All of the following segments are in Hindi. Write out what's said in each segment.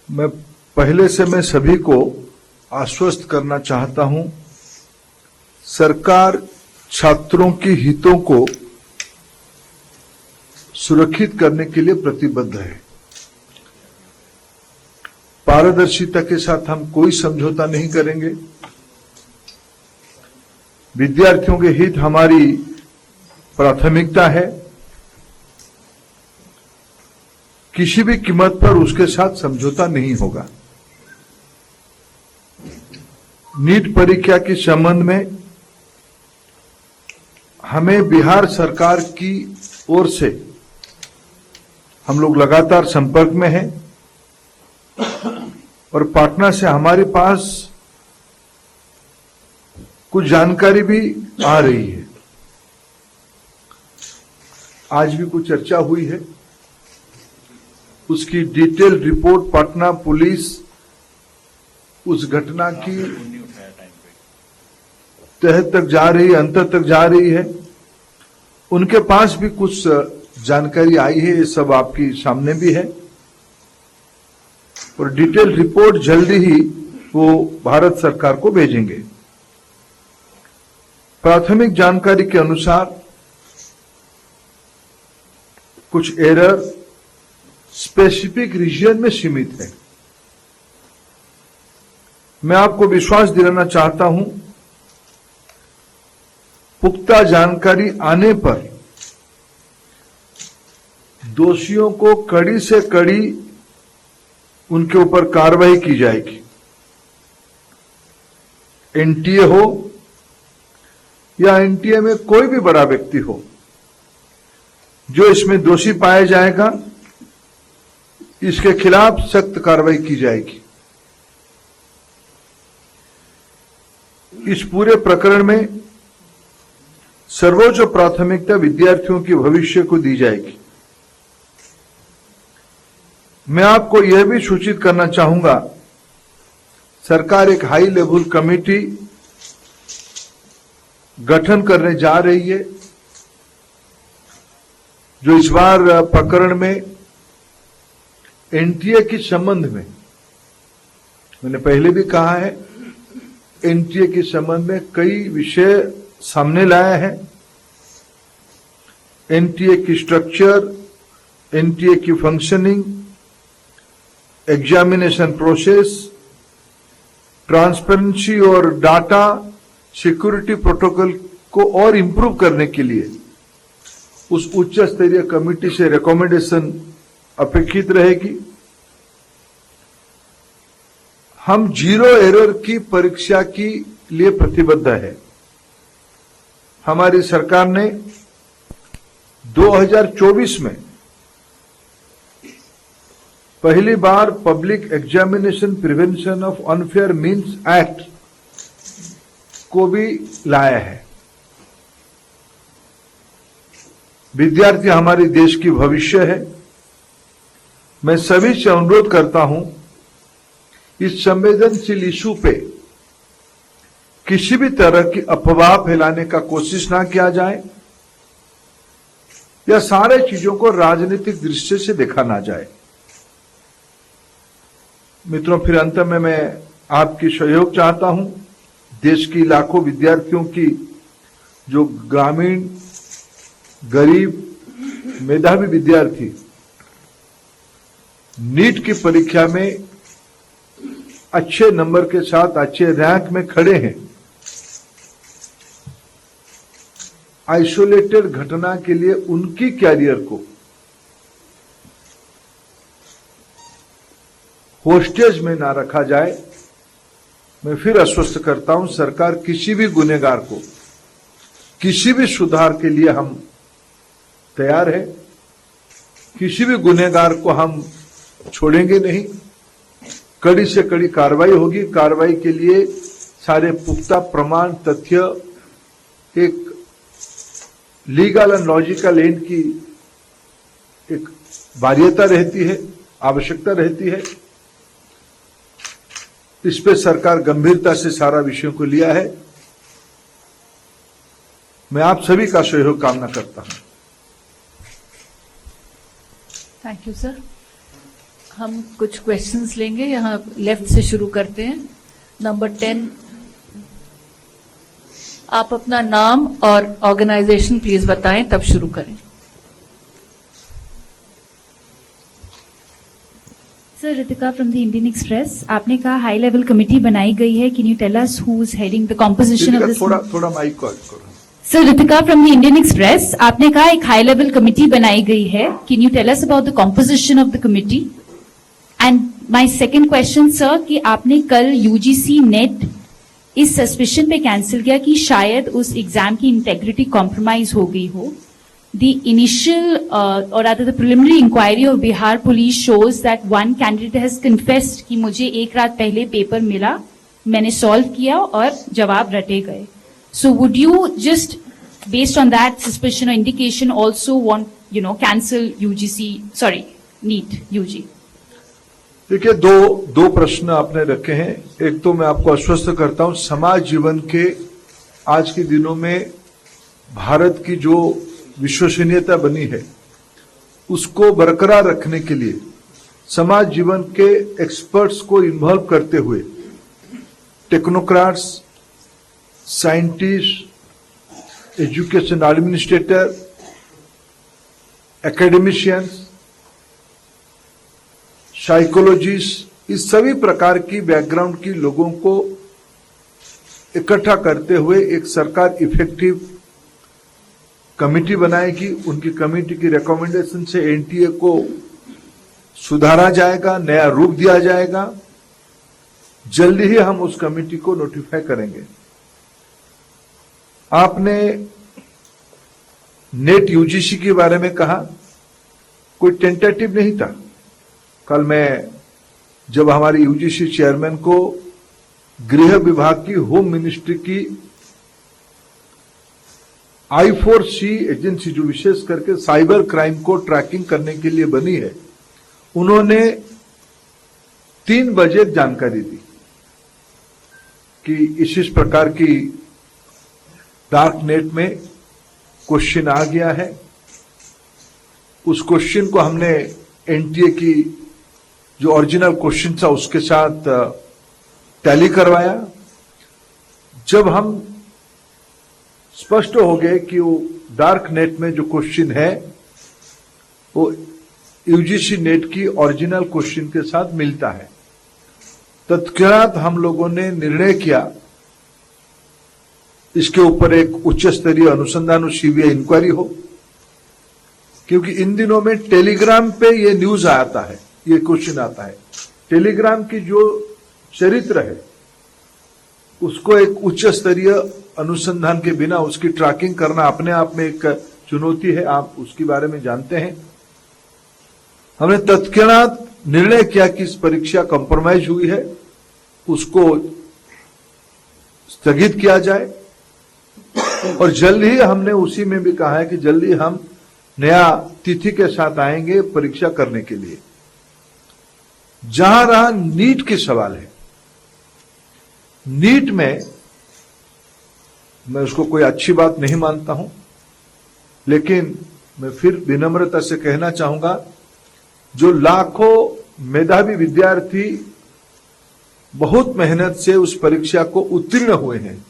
मैं सभी को आश्वस्त करना चाहता हूं, सरकार छात्रों के हितों को सुरक्षित करने के लिए प्रतिबद्ध है। पारदर्शिता के साथ हम कोई समझौता नहीं करेंगे। विद्यार्थियों के हित हमारी प्राथमिकता है। किसी भी कीमत पर उसके साथ समझौता नहीं होगा। नीट परीक्षा के संबंध में हमें बिहार सरकार की ओर से हम लोग लगातार संपर्क में हैं और पटना से हमारे पास कुछ जानकारी भी आ रही है। आज भी कुछ चर्चा हुई है, उसकी डिटेल रिपोर्ट पटना पुलिस उस घटना की तह तक जा रही है, अंत तक जा रही है। उनके पास भी कुछ जानकारी आई है, ये सब आपकी सामने भी है और डिटेल रिपोर्ट जल्दी ही वो भारत सरकार को भेजेंगे। प्राथमिक जानकारी के अनुसार कुछ एरर स्पेसिफिक रीजन में सीमित है। मैं आपको विश्वास दिलाना चाहता हूं, पुख्ता जानकारी आने पर दोषियों को कड़ी से कड़ी उनके ऊपर कार्रवाई की जाएगी। एनटीए हो या एनटीए में कोई भी बड़ा व्यक्ति हो, जो इसमें दोषी पाया जाएगा, इसके खिलाफ सख्त कार्रवाई की जाएगी। इस पूरे प्रकरण में सर्वोच्च प्राथमिकता विद्यार्थियों के भविष्य को दी जाएगी। मैं आपको यह भी सूचित करना चाहूंगा, सरकार एक हाई लेवल कमेटी गठन करने जा रही है, जो इस बार प्रकरण में एनटीए के संबंध में, मैंने पहले भी कहा है, एनटीए के संबंध में कई विषय सामने लाया है। एनटीए की स्ट्रक्चर, एनटीए की फंक्शनिंग, एग्जामिनेशन प्रोसेस, ट्रांसपेरेंसी और डाटा सिक्योरिटी प्रोटोकॉल को और इंप्रूव करने के लिए उस उच्च स्तरीय कमेटी से रिकमेंडेशन अपेक्षित रहेगी। हम जीरो एरर की परीक्षा के लिए प्रतिबद्ध है। हमारी सरकार ने 2024 में पहली बार public examination prevention of unfair means act को भी लाया है। विद्यार्थी हमारे देश की भविष्य है। मैं सभी से अनुरोध करता हूं, इस संवेदनशील इशू पे किसी भी तरह की अफवाह फैलाने का कोशिश ना किया जाए या सारे चीजों को राजनीतिक दृष्टि से देखा ना जाए। मित्रों, फिर अंत में मैं आपकी सहयोग चाहता हूं। देश की लाखों विद्यार्थियों की, जो ग्रामीण, गरीब, मेधावी विद्यार्थी नीट की परीक्षा में अच्छे नंबर के साथ अच्छे रैंक में खड़े हैं, आइसोलेटेड घटना के लिए उनकी कैरियर को होस्टेज में ना रखा जाए। मैं फिर आश्वस्त करता हूं, सरकार किसी भी गुनहगार को, किसी भी सुधार के लिए हम तैयार है। किसी भी गुनहगार को हम छोड़ेंगे नहीं। कड़ी से कड़ी कार्रवाई होगी। कार्रवाई के लिए सारे पुख्ता प्रमाण, तथ्य, एक लीगल एंड लॉजिकल एंड की एक बाध्यता रहती है, आवश्यकता रहती है। इस पे सरकार गंभीरता से सारा विषयों को लिया है। मैं आप सभी का सहयोग कामना करता हूं। Thank you sir. हम कुछ क्वेश्चंस लेंगे, यहाँ लेफ्ट से शुरू करते हैं। नंबर 10, आप अपना नाम और ऑर्गेनाइजेशन प्लीज बताएं, तब शुरू करें। Sir, Ritika from the Indian Express. आपने कहा हाई लेवल कमेटी बनाई गई है, can you tell us who is heading the composition of this? थोड़ा माइक कॉल करो। Sir, Ritika from the Indian Express. आपने कहा एक हाई लेवल कमेटी बनाई गई है, can you tell us about the composition of the committee? And my second question sir, कि आपने कल यूजीसी नेट इस सस्पिशन पे कैंसिल किया कि शायद उस एग्जाम की इंटेग्रिटी कॉम्प्रोमाइज हो गई हो। The initial or rather the preliminary inquiry of Bihar police shows that one candidate has confessed कि मुझे एक रात पहले पेपर मिला, मैंने सॉल्व किया और जवाब रटे गए। So would you just based on that suspicion or indication also want cancel UGC, sorry, NEET UG? देखिए, दो प्रश्न आपने रखे हैं। एक तो मैं आपको आश्वस्त करता हूं, समाज जीवन के आज के दिनों में भारत की जो विश्वसनीयता बनी है उसको बरकरार रखने के लिए समाज जीवन के एक्सपर्ट्स को इन्वॉल्व करते हुए technocrats, scientist, education administrator, academicians, psychologist, इस सभी प्रकार की बैकग्राउंड की लोगों को इकट्ठा करते हुए एक सरकार इफेक्टिव कमेटी बनाएगी। उनकी कमेटी की रिकमेंडेशन से एनटीए को सुधारा जाएगा, नया रूप दिया जाएगा। जल्दी ही हम उस कमेटी को नोटिफाई करेंगे। आपने नेट यूजीसी के बारे में कहा, कोई टेंटेटिव नहीं था। कल मैं जब हमारे यूजीसी चेयरमैन को गृह विभाग की, होम मिनिस्ट्री की I4C एजेंसी जो विशेष करके साइबर क्राइम को ट्रैकिंग करने के लिए बनी है, उन्होंने 3 बजे जानकारी दी कि इस प्रकार की डार्क नेट में क्वेश्चन आ गया है। उस क्वेश्चन को हमने एनटीए की जो ओरिजिनल क्वेश्चन था उसके साथ टैली करवाया। जब हम स्पष्ट हो गए कि वो डार्क नेट में जो क्वेश्चन है वो यूजीसी नेट की ओरिजिनल क्वेश्चन के साथ मिलता है, तत्क्षणात हम लोगों ने निर्णय किया इसके ऊपर एक उच्च स्तरीय अनुसंधान और सीबीआई इंक्वायरी हो। क्योंकि इन दिनों में टेलीग्राम पे ये न्यूज आता है, ये क्वेश्चन आता है। टेलीग्राम की जो चरित्र है उसको एक उच्च स्तरीय अनुसंधान के बिना उसकी ट्रैकिंग करना अपने आप में एक चुनौती है, आप उसके बारे में जानते हैं। हमने तत्क्षणात निर्णय किया कि इस परीक्षा कॉम्प्रोमाइज हुई है, उसको स्थगित किया जाए। और जल्द ही हमने उसी में भी कहा है कि जल्दी हम नया तिथि के साथ आएंगे परीक्षा करने के लिए। जहां रहा नीट के सवाल है, नीट में मैं उसको कोई अच्छी बात नहीं मानता हूं, लेकिन मैं फिर विनम्रता से कहना चाहूंगा, जो लाखों मेधावी विद्यार्थी बहुत मेहनत से उस परीक्षा को उत्तीर्ण हुए हैं,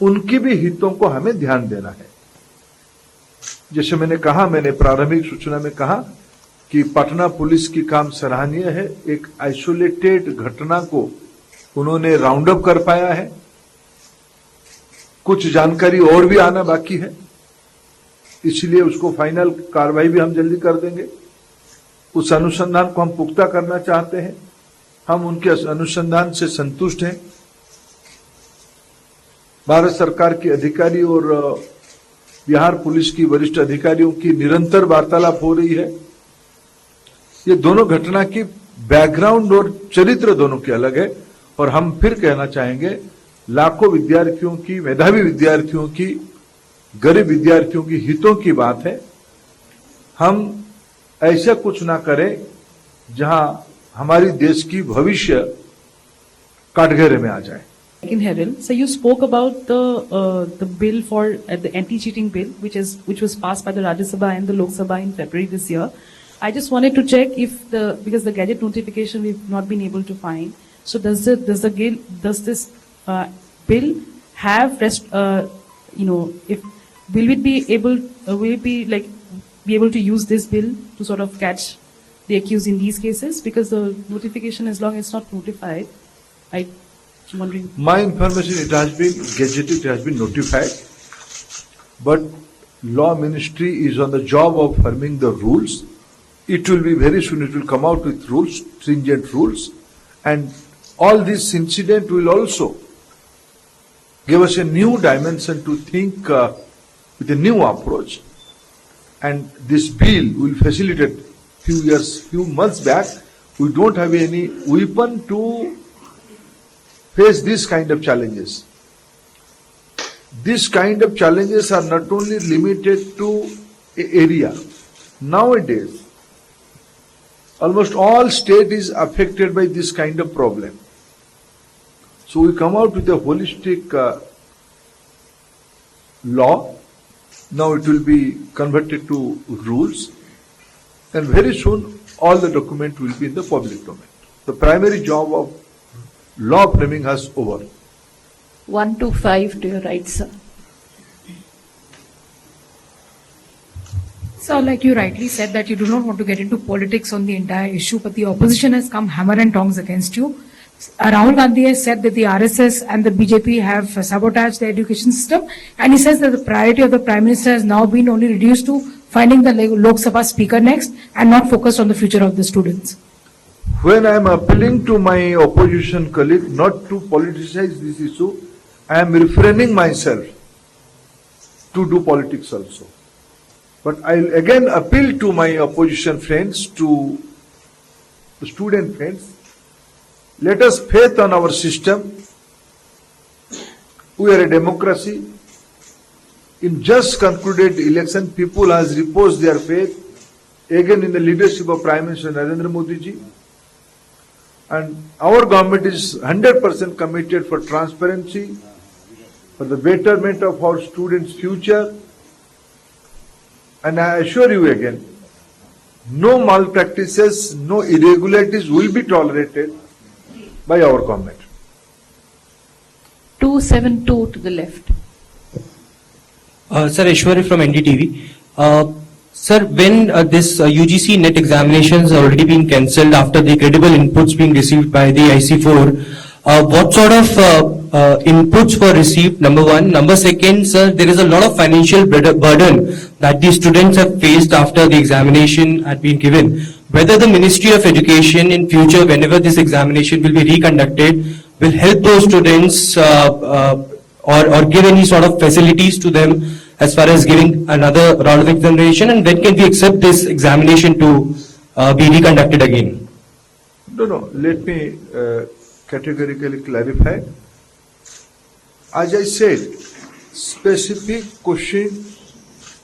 उनकी भी हितों को हमें ध्यान देना है। जैसे मैंने कहा, मैंने प्रारंभिक सूचना में कहा कि पटना पुलिस की काम सराहनीय है। एक आइसोलेटेड घटना को उन्होंने राउंड अप कर पाया है। कुछ जानकारी और भी आना बाकी है, इसलिए उसको फाइनल कार्रवाई भी हम जल्दी कर देंगे। उस अनुसंधान को हम पुख्ता करना चाहते हैं, हम उनके अनुसंधान से संतुष्ट हैं। भारत सरकार के अधिकारी और बिहार पुलिस की वरिष्ठ अधिकारियों की निरंतर वार्तालाप हो रही है। ये दोनों घटना की बैकग्राउंड और चरित्र दोनों के अलग है, और हम फिर कहना चाहेंगे, लाखों विद्यार्थियों की, मेधावी विद्यार्थियों की, गरीब विद्यार्थियों की हितों की बात है। हम ऐसा कुछ ना करें जहां हमारी देश की भविष्य काटघरे में आ जाए। In Herald, so you spoke about the bill for the anti-cheating bill, which was passed by the Rajya Sabha and the Lok Sabha in February this year. I just wanted to check if because the gadget notification we've not been able to find. So does this bill have if will it be able to use this bill to sort of catch the accused in these cases? Because the notification, as long as it's not notified, I'm wondering. My information, it has been gazetted, it has been notified, but law ministry is on the job of forming the rules. It will be very soon, it will come out with rules, stringent rules, and all this incident will also give us a new dimension to think with a new approach. And this bill will facilitate. Few months back, we don't have any weapon to face this kind of challenges. This kind of challenges are not only limited to an area. Nowadays, almost all state is affected by this kind of problem. So we come out with a holistic law. Now it will be converted to rules, and very soon all the document will be in the public domain. The primary job of law framing has over. 1 to 5 to your right, sir. So, like you rightly said, that you do not want to get into politics on the entire issue, but the opposition has come hammer and tongs against you. Rahul Gandhi has said that the RSS and the BJP have sabotaged the education system, and he says that the priority of the Prime Minister has now been only reduced to finding the Lok Sabha speaker next and not focused on the future of the students. When I am appealing to my opposition colleague not to politicize this issue, I am refraining myself to do politics also. But I will again appeal to my opposition friends, to the student friends, let us faith on our system. We are a democracy. In just concluded election, people has reposed their faith again in the leadership of Prime Minister Narendra Modi ji. And our government is 100% committed for transparency, for the betterment of our students' future. And I assure you again, no malpractices, no irregularities will be tolerated by our government. 272 to the left. Sir, Ishwari from NDTV. Sir, when this UGC NET examinations are already been cancelled after the credible inputs being received by the IC4, what sort of inputs were received? Number one. Number second, sir, there is a lot of financial burden that the students have faced after the examination had been given. Whether the Ministry of Education in future, whenever this examination will be reconducted, will help those students or give any sort of facilities to them as far as giving another round of examination, and when can we accept this examination to be reconducted again? No, let me categorically clarify. As I said, specific question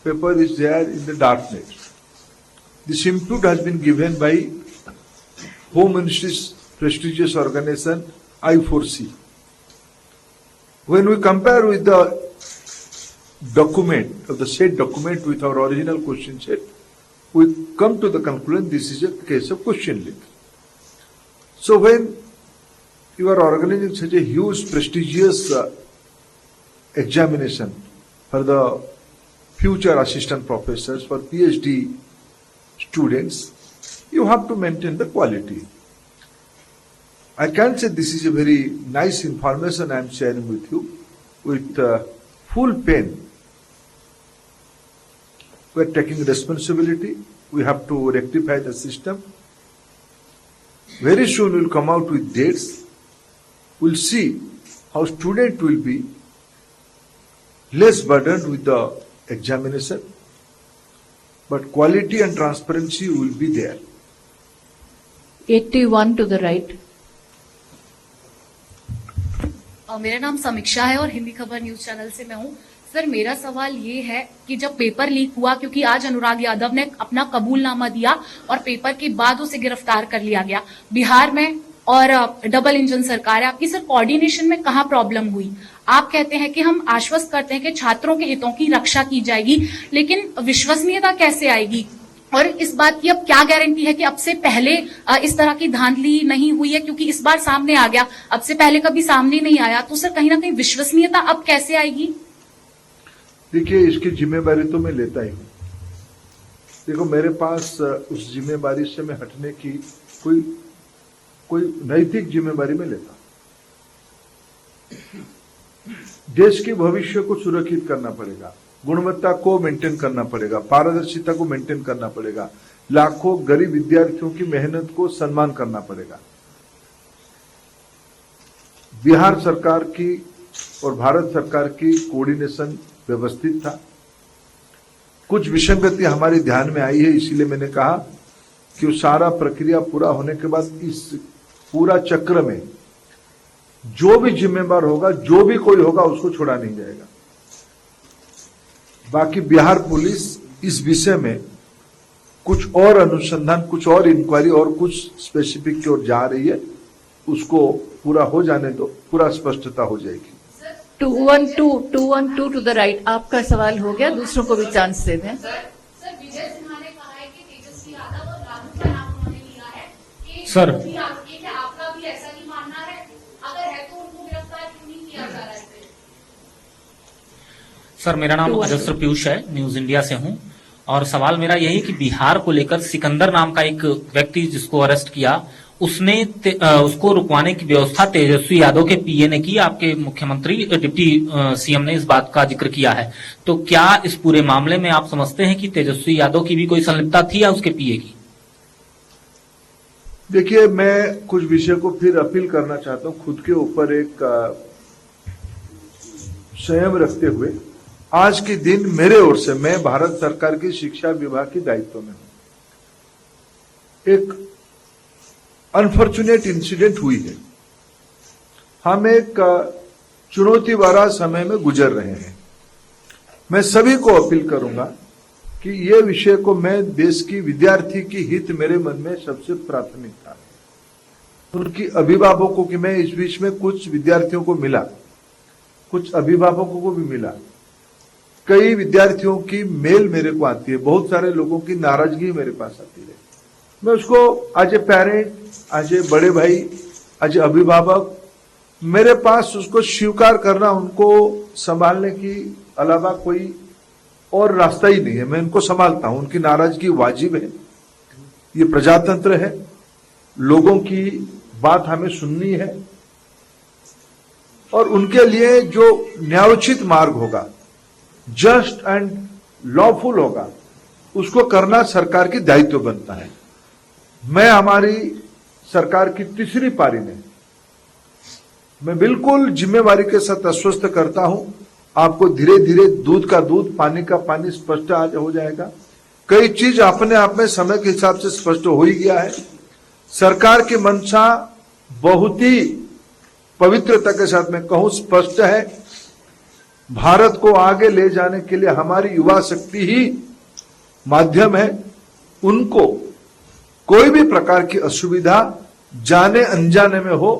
paper is there in the darknet. This input has been given by Home Ministry's prestigious organization I4C. When we compare with the document, of the said document with our original question set, we come to the conclusion this is a case of question leak. So when you are organizing such a huge prestigious examination for the future assistant professors, for PhD students, you have to maintain the quality. I can't say this is a very nice information I am sharing with you with full pain. We are taking responsibility. We have to rectify the system. Very soon we will come out with dates. We will see how student will be less burdened with the examination, but quality and transparency will be there. 81 to the right. मेरा नाम समीक्षा है और हिंदी खबर न्यूज चैनल से मैं हूं। सर, मेरा सवाल ये है कि जब पेपर लीक हुआ, क्योंकि आज अनुराग यादव ने अपना कबूलनामा दिया और पेपर के बाद उसे गिरफ्तार कर लिया गया, बिहार में और डबल इंजन सरकार है आपकी, सर कोऑर्डिनेशन में कहां प्रॉब्लम हुई? आप कहते हैं कि हम आश्वस्त करते हैं कि छात्रों के हितों की रक्षा की जाएगी, लेकिन विश्वसनीयता कैसे आएगी और इस बात की अब क्या गारंटी है कि अब से पहले इस तरह की धांधली नहीं हुई है, क्योंकि इस बार सामने आ गया, अब से पहले कभी सामने नहीं आया, तो सर कहीं ना कहीं विश्वसनीयता अब कैसे आएगी? देखिए, इसकी जिम्मेवारी तो मैं लेता ही हूं। देखो, मेरे पास उस जिम्मेवारी से मैं हटने की कोई नैतिक जिम्मेवारी में लेता। देश के भविष्य को सुरक्षित करना पड़ेगा, गुणवत्ता को मेंटेन करना पड़ेगा, पारदर्शिता को मेंटेन करना पड़ेगा, लाखों गरीब विद्यार्थियों की मेहनत को सम्मान करना पड़ेगा। बिहार सरकार की और भारत सरकार की कोऑर्डिनेशन व्यवस्थित था। कुछ विसंगति हमारे ध्यान में आई है, इसीलिए मैंने कहा कि वो सारा प्रक्रिया पूरा होने के बाद इस पूरा चक्र में जो भी जिम्मेदार होगा, जो भी कोई होगा, उसको छोड़ा नहीं जाएगा। बाकी बिहार पुलिस इस विषय में कुछ और अनुसंधान, कुछ और इंक्वायरी और कुछ स्पेसिफिक की ओर जा रही है। उसको पूरा हो जाने दो, पूरा स्पष्टता हो जाएगी। 212 टू द राइट, आपका सवाल हो गया, दूसरों को भी चांस दे दें। सर, विजय सिन्हा ने कहा है कि तेजस्वी यादव और राहुल का नाम उन्होंने लिया है कि सर। क्या आपका भी ऐसा ही मानना है? अगर है तो उनको गिरफ्तार क्यों नहीं किया जा रहा है? सर, मेरा नाम अजस्त्र पीयूष है, न्यूज इंडिया से हूं, और सवाल मेरा यही कि बिहार को लेकर सिकंदर नाम का एक व्यक्ति जिसको अरेस्ट किया, उसने उसको रुकवाने की व्यवस्था तेजस्वी यादव के पीए ने की। आपके मुख्यमंत्री डिप्टी सीएम ने इस बात का जिक्र किया है, तो क्या इस पूरे मामले में आप समझते हैं कि तेजस्वी यादव की भी कोई संलिप्तता थी या उसके पीए की? देखिए, मैं कुछ विषय को फिर अपील करना चाहता हूं, खुद के ऊपर एक संयम रखते हुए। आज के दिन मेरे ओर से, मैं भारत सरकार की शिक्षा विभाग के दायित्व में हूं। एक अनफॉर्चुनेट इंसिडेंट हुई है। हम एक चुनौती भरा समय में गुजर रहे हैं। मैं सभी को अपील करूंगा कि ये विषय को, मैं देश की विद्यार्थी की हित मेरे मन में सबसे प्राथमिकता है। उनकी अभिभावकों की, मैं इस बीच में कुछ विद्यार्थियों को मिला, कुछ अभिभावकों को भी मिला। कई विद्यार्थियों की मेल मेरे को आती है, बहुत सारे लोगों की नाराजगी मेरे पास आती है। मैं उसको as a parent, as a बड़े भाई, एज ए अभिभावक, मेरे पास उसको स्वीकार करना, उनको संभालने की अलावा कोई और रास्ता ही नहीं है। मैं उनको संभालता हूं, उनकी नाराजगी वाजिब है, ये प्रजातंत्र है, लोगों की बात हमें सुननी है, और उनके लिए जो न्यायोचित मार्ग होगा, जस्ट एंड लॉफुल होगा, उसको करना सरकार की दायित्व बनता है। मैं हमारी सरकार की तीसरी पारी में मैं बिल्कुल जिम्मेवारी के साथ आश्वस्त करता हूं, आपको धीरे धीरे दूध का दूध, पानी का पानी स्पष्ट हो जाएगा। कई चीज अपने आप में समय के हिसाब से स्पष्ट हो ही गया है। सरकार की मंशा बहुत ही पवित्रता के साथ मैं कहूं स्पष्ट है। भारत को आगे ले जाने के लिए हमारी युवा शक्ति ही माध्यम है। उनको कोई भी प्रकार की असुविधा जाने अनजाने में हो,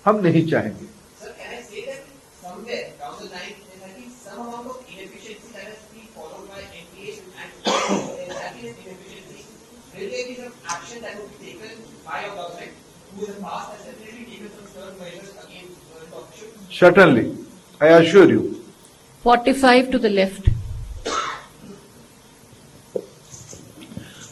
हम नहीं चाहेंगे। Sir, can I say that somewhere down the line there has been some amount of inefficiency that has been followed by NPA, and that is inefficiency. Will there be some action that will be taken by our government who in the past has definitely taken some stern measures against corruption? Certainly, I assure you. 45 to the left.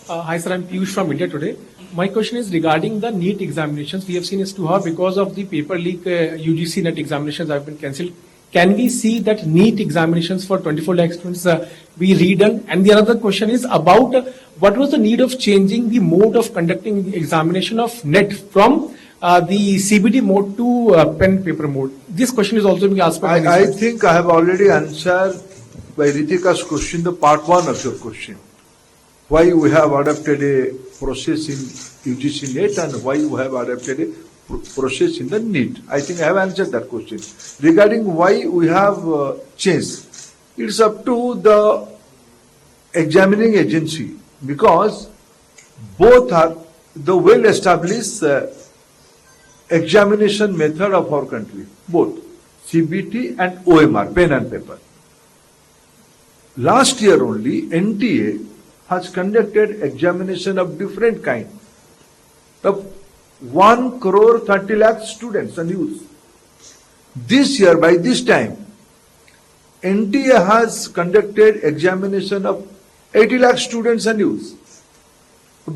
Hi sir, I'm Piyush from India Today. My question is regarding the NEET examinations. We have seen as to how because of the paper leak UGC NET examinations have been cancelled. Can we see that NEET examinations for 24 lakh students be redone? And the other question is about what was the need of changing the mode of conducting examination of NET from the CBT mode to pen paper mode? This question is also being asked by many I students. think I have already answered by Ritika's question, the part one of your question. Why we have adopted a process in UGC NET and why we have adopted a process in the NEET. I think I have answered that question. Regarding why we have changed, it's up to the examining agency, because both are the well-established examination method of our country, both CBT and OMR, pen and paper. Last year only, NTA has conducted examination of different kind of 1 crore 30 lakh students and youth. This year, by this time, NTA has conducted examination of 80 lakh students and youth.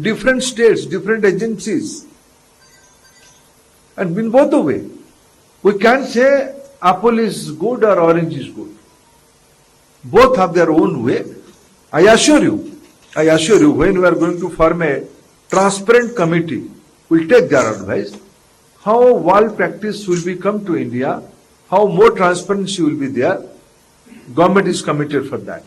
Different states, different agencies. And in both the way, we can't say apple is good or orange is good. Both have their own way. I assure you, when we are going to form a transparent committee, we'll take their advice. How world practice will be come to India, how more transparency will be there. Government is committed for that.